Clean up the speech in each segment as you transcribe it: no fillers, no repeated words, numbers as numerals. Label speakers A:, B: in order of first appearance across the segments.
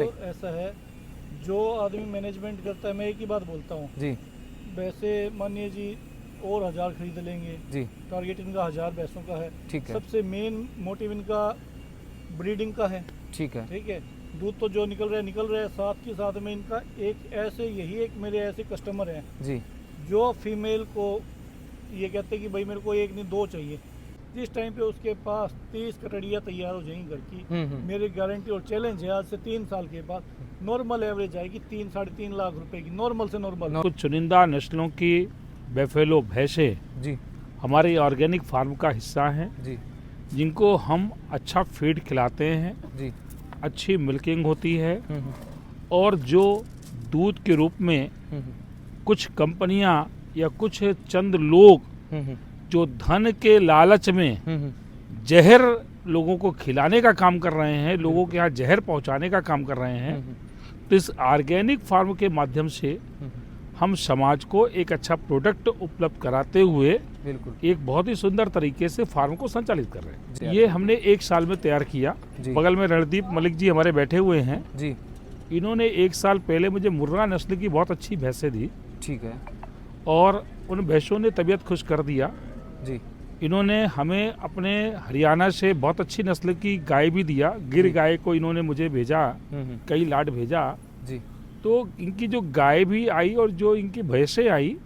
A: तो ऐसा है, जो आदमी मैनेजमेंट करता है, मैं एक ही बात बोलता हूँ
B: जी
A: वैसे मानिए जी, और 1000 खरीद लेंगे
B: जी।
A: टारगेट इनका 1000 भैंसों का है।
B: ठीक है।
A: सबसे मेन मोटिव इनका ब्रीडिंग का है।
B: ठीक है।
A: ठीक है, दूध तो जो निकल रहा है, साथ के साथ में इनका एक ऐसे यही एक मेरे ऐसे कस्टमर हैं
B: जी
A: जो फीमेल को ये कहते हैं कि भाई मेरे को एक नहीं दो चाहिए। जिस टाइम पे उसके पास 30 कटड़ियाँ तैयार हो जाएंगी घर की, मेरी गारंटी और चैलेंज है, आज से 3 साल के बाद नॉर्मल एवरेज आएगी 3-3.5 लाख रुपए की, नॉर्मल से नॉर्मल।
C: कुछ चुनिंदा नस्लों की बेफेलो भैंसें
B: जी
C: हमारे ऑर्गेनिक फार्म का हिस्सा हैं,
B: जी
C: जिनको हम अच्छा फीड खिलाते हैं,
B: जी।
C: अच्छी मिल्किंग होती है और जो दूध के रूप में कुछ कंपनियां या कुछ चंद लोग जो धन के लालच में जहर लोगों को खिलाने का काम कर रहे हैं, लोगों के यहाँ जहर पहुंचाने का काम कर रहे हैं, तो इस ऑर्गेनिक फार्म के माध्यम से हम समाज को एक अच्छा प्रोडक्ट उपलब्ध कराते हुए
B: बिल्कुल
C: एक बहुत ही सुंदर तरीके से फार्म को संचालित कर रहे
B: जी।
C: हैं। ये हमने 1 साल में तैयार किया। बगल में रणदीप मलिक जी हमारे बैठे हुए हैं
B: जी।
C: इन्होंने 1 साल पहले मुझे मुर्रा नस्ल की बहुत अच्छी भैंसें दी।
B: ठीक है।
C: और उन भैंसों ने तबीयत खुश कर दिया जी। इन्होंने हमें अपने हरियाणा से बहुत अच्छी नस्ल की गाय भी दिया। गिर गाय को इन्होंने मुझे भेजा, कई लाट भेजा जी। तो इनकी जो गाय भी आई और जो इनकी भैंसें आई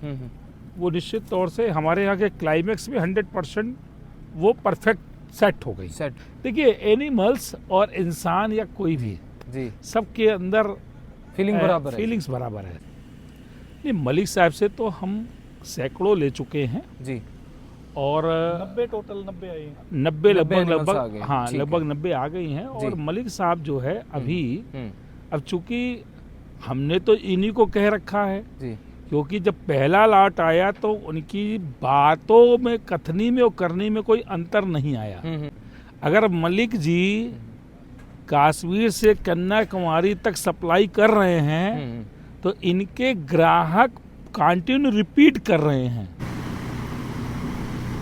C: वो निश्चित तौर से हमारे यहाँ के क्लाइमेक्स में 100% वो परफेक्ट सेट हो गई।
B: सेट।
C: देखिए, एनिमल्स और इंसान या कोई भी
B: जी
C: सबके अंदर
B: फीलिंग्स
C: बराबर है। नहीं, मलिक साहब से तो हम सैकड़ों ले चुके हैं जी। और
A: 90 टोटल 90 आई हैं।
C: 90 लगभग हाँ, लगभग 90 आ गई हैं। और मलिक साहब जो है अभी अब चूंकि हमने तो इन्हीं को कह रखा है जी। क्योंकि जब पहला लाट आया तो उनकी बातों में, कथनी में और करनी में कोई अंतर नहीं आया। अगर मलिक जी कश्मीर से कन्याकुमारी तक सप्लाई कर रहे हैं तो इनके ग्राहक कंटिन्यू रिपीट कर रहे हैं।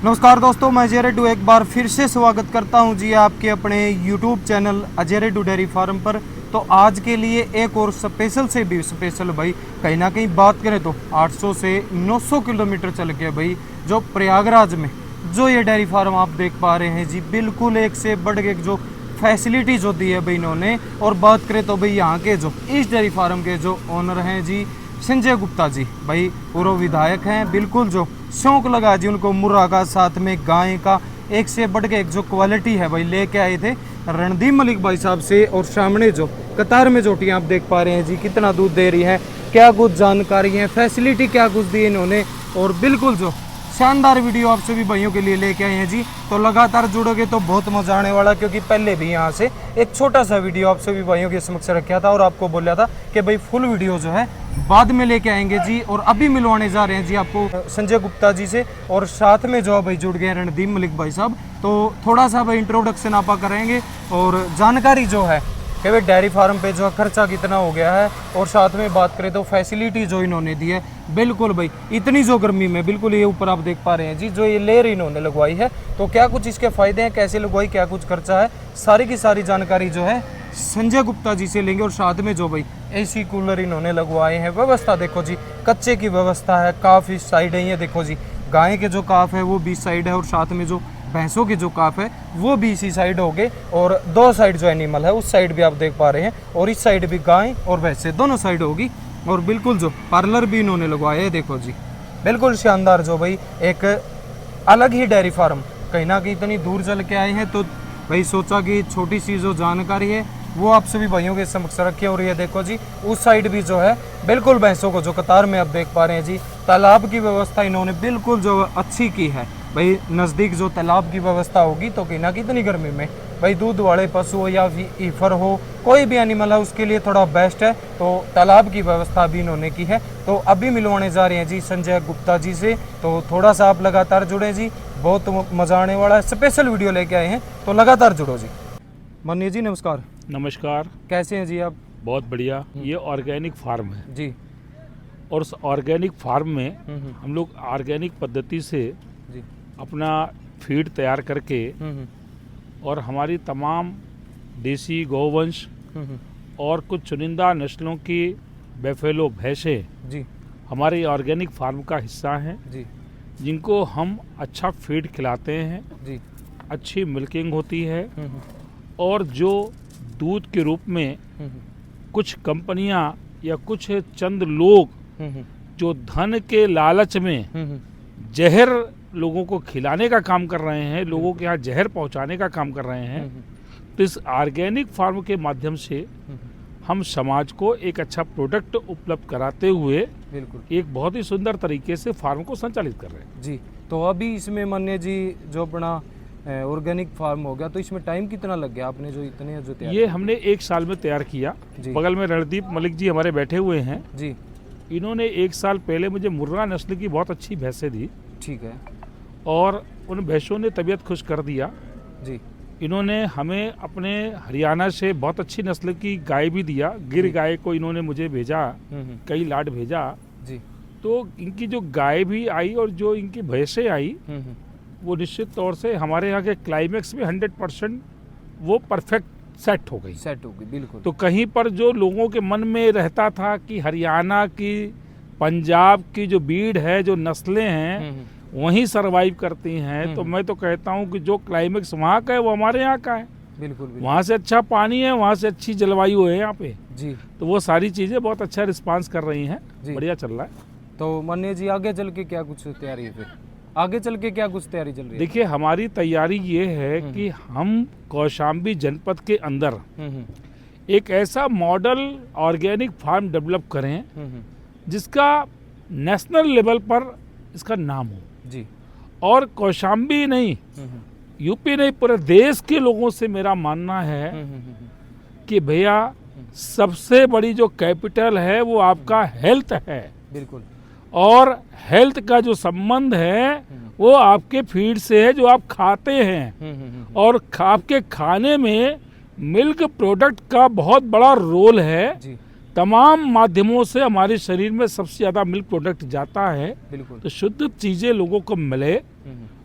B: नमस्कार दोस्तों, मैं अजय रेड्डू एक बार फिर से स्वागत करता हूं जी आपके अपने YouTube channel Ajay Reddu dairy farm पर। तो आज के लिए एक और स्पेशल से भी स्पेशल भाई, कहीं ना कहीं बात करें तो 800 से 900 किलोमीटर चल के भाई जो प्रयागराज में जो ये डेयरी फार्म आप देख पा रहे हैं जी, बिल्कुल एक से बढ़ के जो फैसिलिटी जो दी है भाई इन्होंने। और बात करें तो भाई यहाँ के जो इस डेयरी फार्म के जो ओनर हैं जी, संजय गुप्ता जी, भाई पूर्व विधायक हैं। बिल्कुल जो शौक लगा जी उनको मुर्रा का, साथ में गाय का, एक से बढ़ के एक जो क्वालिटी है भाई लेके आए थे रणदीप मलिक भाई साहब से। और सामने जो कतार में जोटियाँ आप देख पा रहे हैं जी, कितना दूध दे रही है, क्या कुछ जानकारी है, फैसिलिटी क्या कुछ दी इन्होंने। और बिल्कुल जो शानदार वीडियो आप सभी भाइयों के लिए लेके आए हैं जी। तो लगातार जुड़ोगे तो बहुत मजा आने वाला, क्योंकि पहले भी यहाँ से एक छोटा सा वीडियो आप सभी भाइयों के समक्ष रखा था और आपको बोला था कि भाई फुल वीडियो जो है बाद में लेके आएंगे जी। और अभी मिलवाने जा रहे हैं जी आपको संजय गुप्ता जी से, और साथ में जो भाई जुड़ गए रणदीप मलिक भाई साहब। तो थोड़ा सा भाई इंट्रोडक्शन आपा करेंगे और जानकारी जो है कि भाई डेयरी फार्म पे जो खर्चा कितना हो गया है, और साथ में बात करें तो फैसिलिटी जो इन्होंने दी है। बिल्कुल भाई इतनी जो गर्मी में, बिल्कुल ये ऊपर आप देख पा रहे हैं जी, जो ये लेयर इन्होंने लगवाई है, तो क्या कुछ इसके फायदे हैं, कैसे लगवाई, क्या कुछ खर्चा है, सारी की सारी जानकारी जो है संजय गुप्ता जी से लेंगे। और साथ में जो भाई एसी कूलर इन्होंने लगवाए हैं, व्यवस्था देखो जी, कच्चे की व्यवस्था है, काफ़ी साइड है। ये देखो जी, गाय के जो काफ है वो 20 साइड है, और साथ में जो भैंसों के जो काफ है वो भी इसी साइड हो गए। और 2 साइड जो एनिमल है उस साइड भी आप देख पा रहे हैं, और इस साइड भी गाय और भैंसे दोनों साइड होगी। और बिल्कुल जो पार्लर भी इन्होंने लगवाया है, देखो जी, बिल्कुल शानदार। जो भाई एक अलग ही डेयरी फार्म, कहीं ना कहीं इतनी दूर चल के आए हैं, तो भाई सोचा कि छोटी सी जो जानकारी है वो आप सभी भाइयों के समक्ष रखिए। और ये देखो जी, उस साइड भी जो है बिल्कुल भैंसों को जो कतार में आप देख पा रहे हैं जी, तालाब की व्यवस्था इन्होंने बिल्कुल जो अच्छी की है। भाई नज़दीक जो तालाब की व्यवस्था होगी तो कहीं ना कितनी गर्मी में भाई दूध वाले पशु हो या ईफर हो, कोई भी एनिमल है, उसके लिए थोड़ा बेस्ट है। तो तालाब की व्यवस्था भी इन्होंने की है। तो अभी मिलवाने जा रहे हैं जी संजय गुप्ता जी से, तो थोड़ा सा आप लगातार जुड़े जी, बहुत मजा आने वाला है। स्पेशल वीडियो लेके आए हैं, तो लगातार जुड़ो जी। मनिए जी नमस्कार।
C: नमस्कार,
B: कैसे हैं जी आप?
C: बहुत बढ़िया। ये ऑर्गेनिक फार्म है
B: जी।
C: और उस ऑर्गेनिक फार्म में हम लोग ऑर्गेनिक पद्धति से
B: जी
C: अपना फीड तैयार करके और हमारी तमाम देसी गौवंश और कुछ चुनिंदा नस्लों की बेफेलो भैंसें
B: जी
C: हमारे ऑर्गेनिक फार्म का हिस्सा हैं
B: जी
C: जिनको हम अच्छा फीड खिलाते हैं,
B: जी।
C: अच्छी मिल्किंग होती है और जो दूध के रूप में कुछ कंपनियां या कुछ चंद लोग जो धन के लालच में जहर लोगों को खिलाने का काम कर रहे हैं, लोगों के यहाँ जहर पहुंचाने का काम कर रहे हैं, तो इस ऑर्गेनिक फार्म के माध्यम से हम समाज को एक अच्छा प्रोडक्ट उपलब्ध कराते हुए
B: बिल्कुल
C: एक बहुत ही सुंदर तरीके से फार्म को संचालित कर रहे हैं
B: जी। तो अभी इसमें मान्य जी जो अपना ऑर्गेनिक फार्म हो गया, तो इसमें टाइम कितना लग गया आपने जो इतने जो तैयार
C: ये हमने 1 साल में तैयार किया। बगल में रणदीप मलिक जी हमारे बैठे हुए हैं
B: जी।
C: इन्होंने 1 साल पहले मुझे मुर्रा नस्ल की बहुत अच्छी भैंसें दी।
B: ठीक है।
C: और उन भैंसों ने तबीयत खुश कर दिया जी। इन्होंने हमें अपने हरियाणा से बहुत अच्छी नस्ल की गाय भी दिया। गिर गाय को इन्होंने मुझे भेजा, कई लाट भेजा जी। तो इनकी जो गाय भी आई और जो इनकी भैंसें आई वो निश्चित तौर से हमारे यहाँ के क्लाइमेक्स में 100% वो परफेक्ट सेट हो गई बिल्कुल। तो कहीं पर जो लोगों के मन में रहता था कि हरियाणा की, पंजाब की जो बीड है, जो नस्लें हैं वहीं सरवाइव करती हैं, तो मैं तो कहता हूं कि जो क्लाइमेक्स वहाँ का है वो हमारे यहाँ का है बिल्कुल। वहाँ से अच्छा पानी है, वहाँ से अच्छी जलवायु है यहाँ पे जी। तो वो सारी चीजें बहुत अच्छा रिस्पांस कर रही हैं, बढ़िया चल रहा है।
B: तो मान्य जी आगे चल के क्या कुछ तैयारी है, फिर आगे चल के क्या कुछ तैयारी चल रही है?
C: देखिए हमारी तैयारी ये है कि हम कौशाम्बी जनपद के अंदर एक ऐसा मॉडल ऑर्गेनिक फार्म डेवलप करें जिसका नेशनल लेवल पर इसका नाम हो जी। और कौशाम्बी नहीं, यूपी नहीं, पूरे देश के लोगों से मेरा मानना है कि भैया सबसे बड़ी जो कैपिटल है वो आपका हेल्थ है बिल्कुल। और हेल्थ का जो संबंध है वो आपके फीड से है जो आप खाते हैं। और आपके खाने में मिल्क प्रोडक्ट का बहुत बड़ा रोल है जी। तमाम माध्यमों से हमारे शरीर में सबसे ज्यादा मिल्क प्रोडक्ट जाता है बिल्कुल। तो शुद्ध चीजें लोगों को मिले,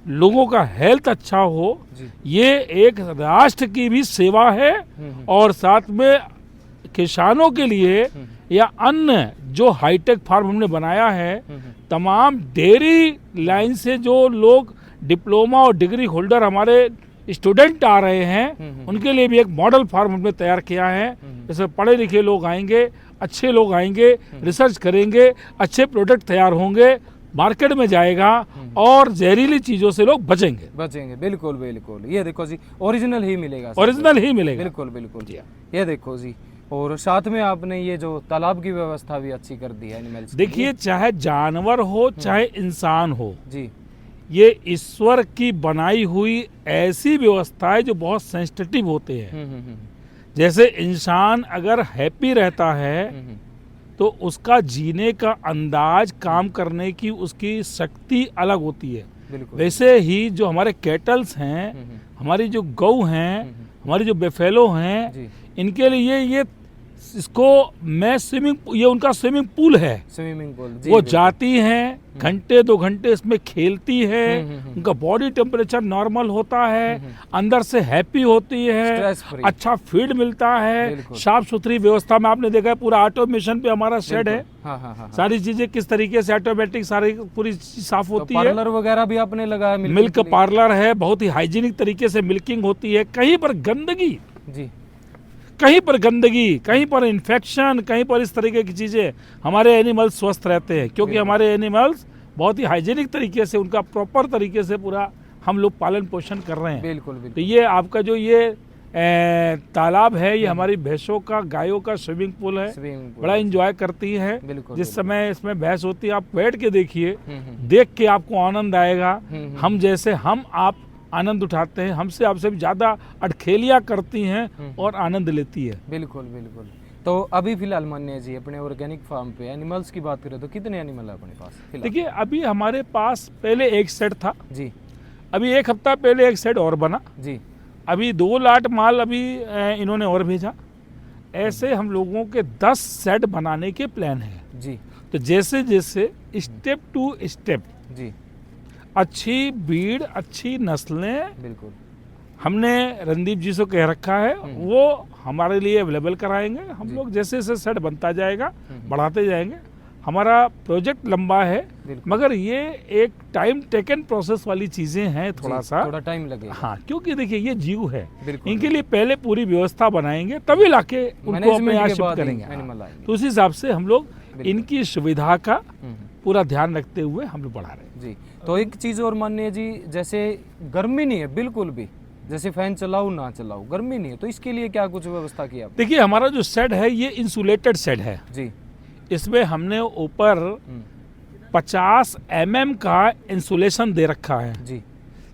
C: लोगों का हेल्थ अच्छा हो, ये एक राष्ट्र की भी सेवा है। और साथ में किसानों के लिए या अन्य जो हाईटेक फार्म हमने बनाया है, तमाम डेयरी लाइन से जो लोग डिप्लोमा और डिग्री होल्डर हमारे स्टूडेंट आ रहे हैं उनके लिए भी एक मॉडल फार्म हमने तैयार किया है। जैसे पढ़े लिखे लोग आएंगे, अच्छे लोग आएंगे, रिसर्च करेंगे, अच्छे प्रोडक्ट तैयार होंगे, मार्केट में जाएगा और जहरीली चीजों से लोग बचेंगे
B: बिल्कुल बिल्कुल। ये देखो जी ओरिजिनल ही मिलेगा, बिल्कुल बिल्कुल जी। ये देखो जी, और साथ में आपने ये जो तालाब की व्यवस्था भी अच्छी कर दी है एनिमल्स।
C: देखिए चाहे जानवर हो चाहे इंसान हो जी, ये ईश्वर की बनाई हुई ऐसी व्यवस्था है जो बहुत सेंसिटिव होते हैं। जैसे इंसान अगर हैप्पी रहता है तो उसका जीने का अंदाज, काम करने की उसकी शक्ति अलग होती है। वैसे ही जो हमारे कैटल्स हैं, हमारी जो गौ हैं, हमारी जो बेफेलो हैं, इनके लिए ये इसको मैं ये उनका स्विमिंग पूल है। वो जाती हैं, घंटे 2 घंटे इसमें खेलती है, उनका बॉडी टेम्परेचर नॉर्मल होता है, अंदर से हैप्पी होती है, अच्छा फीड मिलता है, साफ सुथरी व्यवस्था में आपने देखा है पूरा ऑटोमेशन पे हमारा शेड है। सारी चीजें किस तरीके से ऑटोमेटिक सारी पूरी साफ होती है।
B: पार्लर वगैरह भी आपने लगाया,
C: मिल्क पार्लर है, बहुत ही हाइजीनिक तरीके से मिल्किंग होती है। कहीं पर गंदगी जी, कहीं पर गंदगी, कहीं पर इन्फेक्शन, कहीं पर इस तरीके की चीजें, हमारे एनिमल्स स्वस्थ रहते हैं क्योंकि हमारे एनिमल्स बहुत ही हाइजीनिक तरीके से, उनका प्रॉपर तरीके से पूरा हम लोग पालन पोषण कर रहे हैं। बिल्कुल। तो ये आपका जो ये तालाब है, ये हमारी भैंसों का, गायों का स्विमिंग पूल है। बड़ा एंजॉय करती है। जिस समय इसमें भैंस होती है आप बैठ के देखिए, देख के आपको आनंद आएगा। हम जैसे आप आनंद उठाते हैं, हमसे आपसे भी ज्यादा अटखेलियां करती हैं और आनंद लेती है।
B: बिल्कुल बिल्कुल। तो अभी फिलहाल मान्य जी अपने ऑर्गेनिक फार्म पे एनिमल्स की बात करें तो कितने एनिमल है अपने पास?
C: देखिए अभी हमारे पास पहले एक सेट था जी, अभी 1 हफ्ता पहले एक सेट और बना जी, अभी 2 लाट माल अभी इन्होंने और भेजा। ऐसे हम लोगों के 10 सेट बनाने के प्लान है जी। तो जैसे जैसे स्टेप टू स्टेप जी, अच्छी बीड, अच्छी नस्लें बिल्कुल हमने रणदीप जी से कह रखा है, वो हमारे लिए अवेलेबल कराएंगे। हम लोग जैसे जैसे सेट बनता जाएगा बढ़ाते जाएंगे। हमारा प्रोजेक्ट लंबा है, मगर ये एक टाइम टेकन प्रोसेस वाली चीजें हैं, थोड़ा टाइम लगेगा। हाँ, क्योंकि देखिए ये जीव है, इनके लिए पहले पूरी व्यवस्था बनाएंगे तभी लाके उनको अपने यहाँ शिफ्ट करेंगे। तो उस हिसाब से हम लोग इनकी सुविधा का पूरा ध्यान रखते हुए हम लोग बढ़ा रहे हैं
B: जी। तो एक चीज और मानिए जी, जैसे गर्मी नहीं है बिल्कुल भी, जैसे फैन चलाओ ना चलाओ, गर्मी नहीं है, तो इसके लिए क्या कुछ व्यवस्था की आपने?
C: देखिए हमारा जो शेड है ये इंसुलेटेड शेड है
B: जी।
C: इसमें हमने ऊपर 50 mm का इंसुलेशन दे रखा है
B: जी।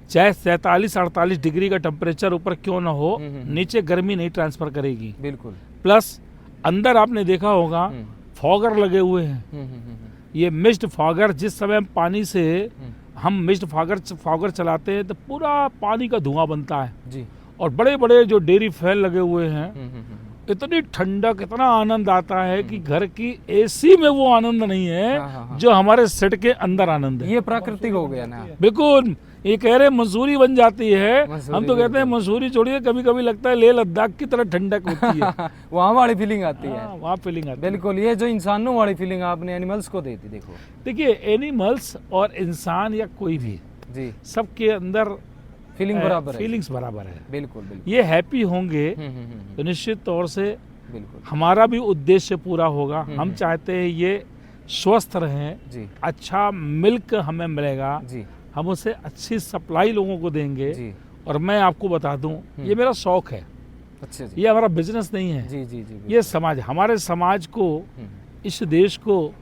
C: चाहे 47-48 डिग्री का टेम्परेचर ऊपर क्यों ना हो, नीचे गर्मी नहीं ट्रांसफर करेगी।
B: बिल्कुल।
C: प्लस अंदर आपने देखा होगा फॉगर लगे हुए हैं। ये मिस्ट फॉगर, जिस समय हम पानी से हम मिस्ट फॉगर चलाते हैं तो पूरा पानी का धुआं बनता है
B: जी।
C: और बड़े बड़े जो डेयरी फैन लगे हुए हैं, इतनी ठंडक, इतना आनंद आता है कि घर की एसी में वो आनंद नहीं है जो हमारे सेट के अंदर आनंद है।
B: ये प्राकृतिक हो गया ना।
C: बिल्कुल, ये कह रहे मसूरी बन जाती है, हम तो कहते हैं मसूरी छोड़िए, कभी कभी लगता है लेह लद्दाख की तरह ठंडक होती है।
B: वहाँ वाली फीलिंग आती है।
C: वहाँ फीलिंग आती है।
B: बिल्कुल, ये जो इंसानों वाली फीलिंग आपने एनिमल्स को दी थी, देखो।
C: देखिए एनिमल्स और इंसान या कोई भी
B: जी,
C: सबके अंदर
B: फीलिंग बराबर है,
C: फीलिंग्स बराबर है।
B: बिल्कुल बिल्कुल।
C: ये हैप्पी होंगे तो निश्चित तौर से
B: बिल्कुल
C: हमारा भी उद्देश्य पूरा होगा। हम चाहते हैं ये स्वस्थ रहें
B: जी,
C: अच्छा मिल्क हमें मिलेगा
B: जी,
C: हम उसे अच्छी सप्लाई लोगों को देंगे
B: जी।
C: और मैं आपको बता दूं ये मेरा शौक है।
B: अच्छा जी।
C: ये हमारा बिजनेस नहीं है।
B: जी जी जी।
C: ये समाज, हमारे समाज को, इस देश को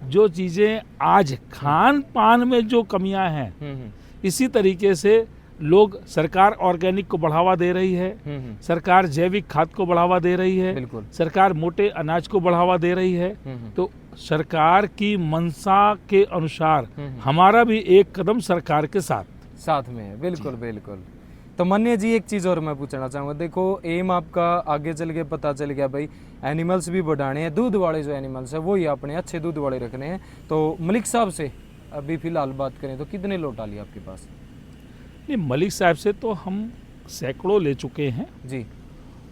C: जो चीजें आज खान पान में जो कमियां हैं, इसी तरीके से लोग, सरकार ऑर्गेनिक को बढ़ावा दे रही है, सरकार जैविक खाद को बढ़ावा दे रही है,
B: बिल्कुल।
C: सरकार मोटे अनाज को बढ़ावा दे रही है। तो सरकार की मंशा के अनुसार हमारा भी एक कदम सरकार के साथ
B: में है। बिल्कुल बिल्कुल। तो मान्य जी एक चीज़ और मैं पूछना चाहूँगा, देखो एम आपका आगे चल के पता चल गया भाई एनिमल्स भी बढ़ाने हैं, दूध वाले जो एनिमल्स है वो ही अपने अच्छे दूध वाले रखने हैं। तो मलिक साहब से अभी फिलहाल बात करें तो कितने लोटा लिए आपके पास?
C: नहीं, मलिक साहब से तो हम सैकड़ों ले चुके हैं
B: जी।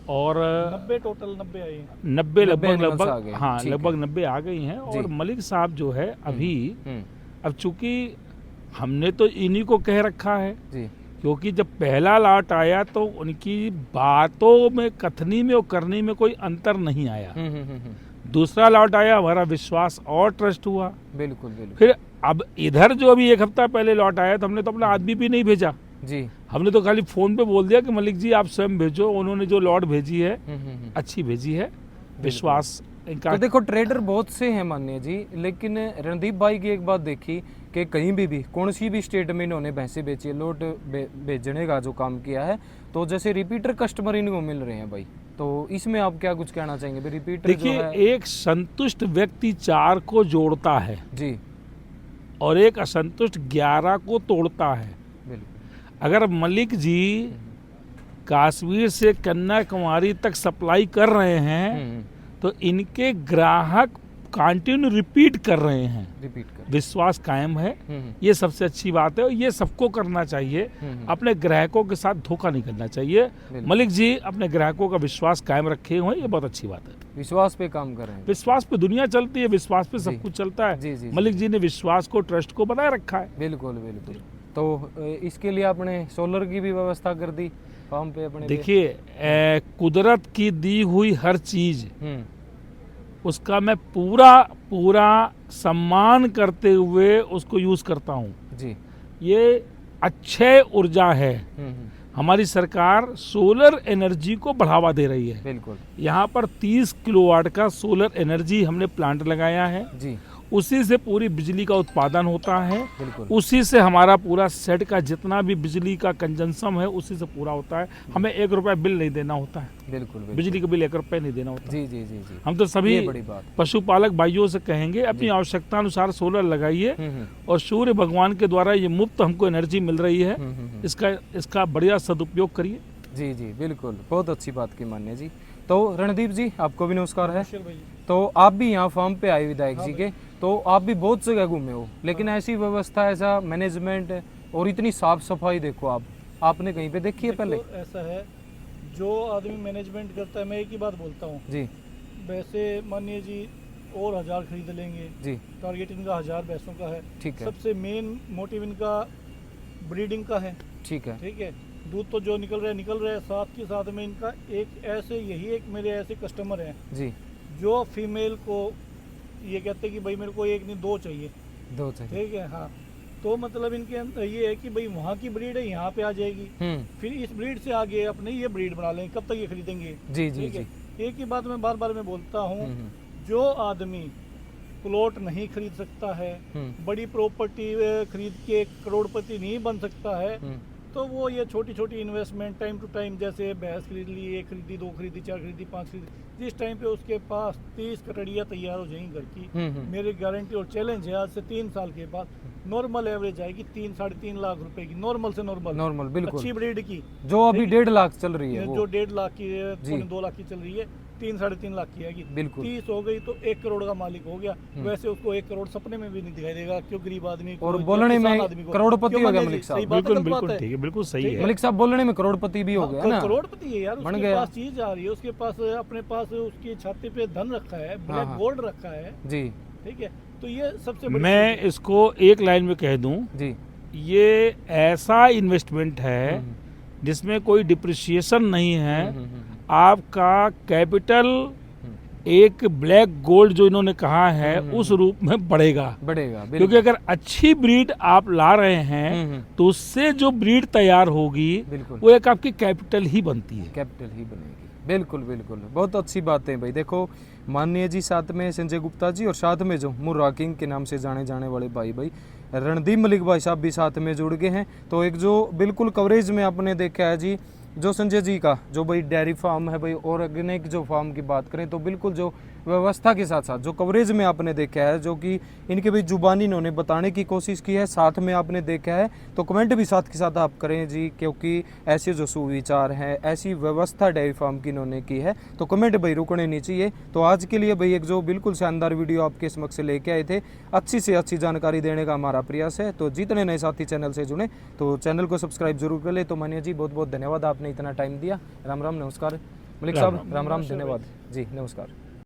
C: और
A: 90 टोटल 90 आई हैं।
C: 90 लगभग, हाँ
B: ठीक
C: लगभग 90 आ गई हैं। और मलिक साहब जो है अभी अब चूंकि हमने तो इन्हीं को कह रखा है
B: जी,
C: क्योंकि जब पहला लॉट आया तो उनकी बातों में, कथनी में और करनी में कोई अंतर नहीं आया। दूसरा लॉट आया, हमारा विश्वास और ट्रस्ट हुआ।
B: बिल्कुल बिल्कुल।
C: फिर अब इधर जो अभी एक हफ्ता पहले लॉट आया तो हमने तो अपना आदमी भी नहीं भेजा
B: जी,
C: हमने तो खाली फोन पे बोल दिया कि मलिक जी आप स्वयं भेजो। उन्होंने जो लॉट भेजी है अच्छी भेजी है, विश्वास इनका।
B: तो देखो ट्रेडर बहुत से हैं मान्य जी, लेकिन रणदीप भाई की एक बात देखी कि कहीं भी कौन सी भी स्टेट में इन्होंने भैंसे बेची है, लोट भेजने का जो काम किया है, तो जैसे रिपीटर कस्टमर इनको मिल रहे हैं भाई। तो इसमें आप क्या कुछ कहना चाहेंगे? रिपीटर
C: देखिए, एक संतुष्ट व्यक्ति 4 को जोड़ता है
B: जी
C: और एक असंतुष्ट 11 को तोड़ता है। अगर मलिक जी कश्मीर से कन्याकुमारी तक सप्लाई कर रहे हैं तो इनके ग्राहक कंटिन्यू रिपीट कर रहे हैं, विश्वास कायम है। ये सबसे अच्छी बात है और ये सबको करना चाहिए। अपने ग्राहकों के साथ धोखा नहीं करना चाहिए। मलिक जी अपने ग्राहकों का विश्वास कायम रखे हुए हैं, ये बहुत अच्छी बात है।
B: विश्वास पे काम कर रहे हैं।
C: विश्वास पे दुनिया चलती है, विश्वास पे सब कुछ चलता है।
B: जी,
C: मलिक जी ने विश्वास को, ट्रस्ट को बनाए रखा है।
B: बिल्कुल बिल्कुल। तो इसके लिए आपने सोलर की भी व्यवस्था कर दी फार्म पे अपने?
C: देखिए, कुदरत की दी हुई हर चीज उसका मैं पूरा सम्मान करते हुए उसको यूज करता हूँ
B: जी।
C: ये अच्छे ऊर्जा है। हमारी सरकार सोलर एनर्जी को बढ़ावा दे रही है।
B: बिल्कुल।
C: यहाँ पर 30 किलोवाट का सोलर एनर्जी हमने प्लांट लगाया है जी। उसी से पूरी बिजली का उत्पादन होता है। उसी से हमारा पूरा सेट का जितना भी बिजली का कंजम्पशन है उसी से पूरा होता है। हमें 1 रुपया बिल नहीं देना होता है।
B: बिल्कुल।
C: बिजली का बिल 1 रुपया नहीं देना होता।
B: जी जी जी जी। हम
C: तो सभी पशुपालक भाइयों से कहेंगे अपनी आवश्यकता अनुसार सोलर लगाइए और सूर्य भगवान के द्वारा ये मुफ्त हमको एनर्जी मिल रही है, इसका बढ़िया सदुपयोग करिए।
B: जी जी बिल्कुल, बहुत अच्छी बात की मान्य जी। तो रणदीप जी आपको भी नमस्कार है। तो आप भी यहाँ फार्म पे आए विधायक जी के, तो आप भी बहुत जगह घूमे हो, लेकिन ऐसी व्यवस्था, ऐसा मैनेजमेंट और इतनी साफ सफाई देखो आपने कहीं पे देखी है पहले?
A: ऐसा है, जो आदमी मैनेजमेंट करता है, मैं एक ही बात बोलता हूँ
B: जी
A: वैसे मानिए जी और 1000 खरीद लेंगे
B: जी,
A: टारगेट इनका 1000 भैंसों का है।
B: ठीक है
A: सबसे मेन मोटिव इनका ब्रीडिंग का है।
B: ठीक है
A: ठीक है, दूध तो जो निकल रहा है साथ के साथ में इनका एक ऐसे यही एक मेरे ऐसे कस्टमर हैं
B: जी,
A: जो फीमेल को ये कहते हैं कि भाई मेरे को एक नहीं दो चाहिए।
B: दो चाहिए।
A: ठीक है, हाँ, तो मतलब इनके अंदर ये है कि भाई वहाँ की ब्रीड है यहाँ पे आ जाएगी, फिर इस ब्रीड से आगे अपने ये ब्रीड बना लेंगे, कब तक ये खरीदेंगे।
B: जी जी
A: ठीक
B: जी,
A: है, एक ही बात मैं बार बार मैं बोलता हूँ, जो आदमी प्लॉट नहीं खरीद सकता है, बड़ी प्रॉपर्टी खरीद के करोड़पति नहीं बन सकता है, तो वो ये छोटी छोटी इन्वेस्टमेंट टाइम टू टाइम, जैसे भैंस खरीद ली, एक खरीदी, दो खरीदी, चार खरीदी, पांच खरीदी, जिस टाइम पे उसके पास 30 कटड़ियाँ तैयार हो जाएंगी घर की, मेरी गारंटी और चैलेंज है आज से 3 साल के बाद नॉर्मल एवरेज आएगी 3-3.5 लाख रुपए की, नॉर्मल से नॉर्मल
B: बिल्कुल
A: अच्छी ब्रीड की,
B: जो अभी 1.5 लाख चल रही है,
A: जो 1.5 लाख की है, 2 लाख की चल रही है, 3-3.5 लाख की आएगी।
B: बिल्कुल
A: 30 हो गई तो 1 करोड़ का मालिक हो गया। वैसे उसको 1 करोड़ सपने में भी नहीं दिखाई देगा, क्यों गरीब आदमी को,
B: और बोलने में करोड़पति हो गया मलिक साहब।
C: बिल्कुल बिल्कुल ठीक है, बिल्कुल सही है
B: मलिक साहब, बोलने में करोड़पति भी हो गया ना,
A: करोड़पति है यार,
B: बन
A: उसके
B: गया।
A: पास चीज आ रही है, उसके पास अपने पास उसकी छाती पे धन रखा है, ब्लैक गोल्ड रखा है
B: जी।
A: ठीक है, तो ये सबसे बड़ी
C: मैं
A: चीज़ है।
C: इसको एक लाइन में कह दूं,
B: जी,
C: ये ऐसा इन्वेस्टमेंट है जिसमें कोई डिप्रिसिएशन नहीं है। आपका कैपिटल एक ब्लैक गोल्ड जो इन्होंने कहा है उस रूप में बढ़ेगा, क्योंकि अगर अच्छी ब्रीड आप ला रहे हैं तो उससे जो ब्रीड तैयार होगी वो एक आपकी कैपिटल ही बनती है,
B: कैपिटल ही बनेगी। बिल्कुल बिल्कुल, बहुत अच्छी बात है भाई। देखो माननीय जी साथ में संजय गुप्ता जी, और साथ में जो मुर्रा किंग के नाम से जाने जाने वाले भाई रणदीप मलिक भाई साहब भी साथ में जुड़ गए हैं। तो एक जो बिल्कुल कवरेज में आपने देखा है जी, जो संजय जी का जो भाई डेयरी फार्म है भाई, ऑर्गेनिक जो फार्म की बात करें तो बिल्कुल जो व्यवस्था के साथ साथ जो कवरेज में आपने देखा है, जो कि इनके भी जुबानी इन्होंने बताने की कोशिश की है, साथ में आपने देखा है, तो कमेंट भी साथ के साथ आप करें जी, क्योंकि ऐसे जो सुविचार हैं, ऐसी व्यवस्था डेयरी फार्म की इन्होंने की है, तो कमेंट भाई रुकने नहीं चाहिए। तो आज के लिए भाई एक जो बिल्कुल शानदार वीडियो आपके समक्ष लेके आए थे, अच्छी से अच्छी जानकारी देने का हमारा प्रयास है। तो जितने नए साथी चैनल से जुड़े तो चैनल को सब्सक्राइब जरूर कर ले। तो मानिए जी बहुत बहुत धन्यवाद, आपने इतना टाइम दिया। राम राम, नमस्कार मलिक साहब, राम राम, धन्यवाद जी, नमस्कार।